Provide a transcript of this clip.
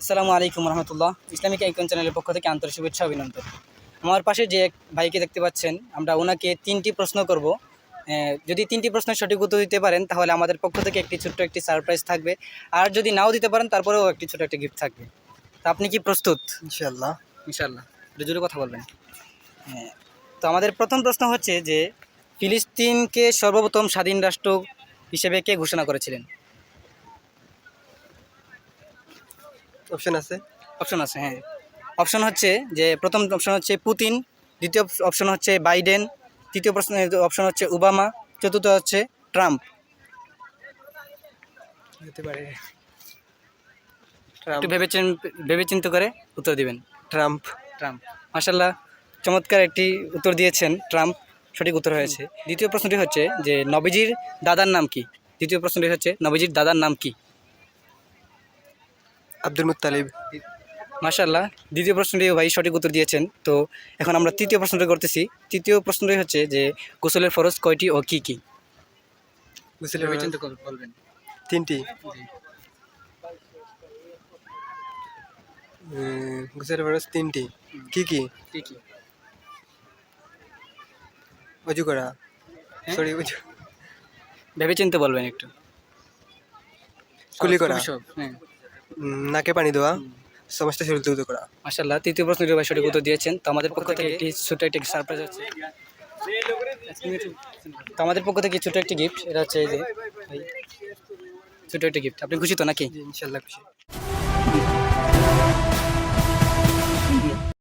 আসসালামু আলাইকুম রহমতুল্লাহ। Islamic icon চ্যানেলের পক্ষ থেকে আন্তরিক শুভেচ্ছা অভিনন্দন। আমার পাশে যে এক ভাইকে দেখতে পাচ্ছেন, আমরা ওনাকে 3টি প্রশ্ন করব। যদি 3টি প্রশ্নের সঠিক উত্তর দিতে পারেন তাহলে আমাদের পক্ষ থেকে ছোট্ট একটি সারপ্রাইজ থাকবে। আর যদি নাও দিতে পারেন তারপরেও ছোট একটা গিফট থাকবে। তো আপনি কি প্রস্তুত? ইনশাল্লাহ। ইনশাআল্লাহ, একটু জোরে কথা বলবেন। হ্যাঁ, তো আমাদের প্রথম প্রশ্ন হচ্ছে যে ফিলিস্তিনকে সর্বপ্রথম স্বাধীন রাষ্ট্র হিসেবে কে ঘোষণা করেছিলেন? অপশন আছে? অপশন আছে, হ্যাঁ। অপশন হচ্ছে যে প্রথম অপশন হচ্ছে পুতিন, দ্বিতীয় অপশন হচ্ছে বাইডেন, তৃতীয় প্রশ্ন অপশন হচ্ছে ওবামা, চতুর্থ হচ্ছে ট্রাম্প। হতে পারে একটু ট্রাম্প। ভেবেচিন্তে করে উত্তর দিবেন। ট্রাম্প। ট্রাম্প। মাশাআল্লাহ, চমৎকার একটি উত্তর দিয়েছেন। ট্রাম্প সঠিক উত্তর হয়েছে। দ্বিতীয় প্রশ্নটি হচ্ছে যে নবীজির দাদার নাম কি? দ্বিতীয় প্রশ্নটি হচ্ছে নবীজির দাদার নাম কি? Abdul Muttalib. মাশাআল্লাহ, দ্বিতীয় প্রশ্নটিও ভাই সঠিক উত্তর দিয়েছেন। তো এখন আমরা তৃতীয় প্রশ্নটি করতেছি। তৃতীয় প্রশ্নটি হচ্ছে যে গোসলের ফরজ কয়টি ও কি কি? গোসলের ভেবেচিন্তে বলবেন। 3টি। গোসলের ফরজ 3টি। কি কি? কি কি? অজু করা। হ্যাঁ? সরি, অজু। ভেবেচিন্তে বলবেন একটু। কুলি করা। খুবই সহজ, হ্যাঁ। নাকে পানি দেওয়া। সমস্ত শরীর ধৌত করা। মাশাআল্লাহ, তৃতীয় প্রশ্নটির ভাই সঠিক উত্তর দিয়েছেন। তো আমাদের পক্ষ থেকে ছোট একটি সারপ্রাইজ আছে। তো আমাদের পক্ষ থেকে ছোট একটি গিফট, এটা হচ্ছে এই যে ছোট একটি গিফট। আপনি খুশি তো নাকি? জি, ইনশাল্লাহ খুশি।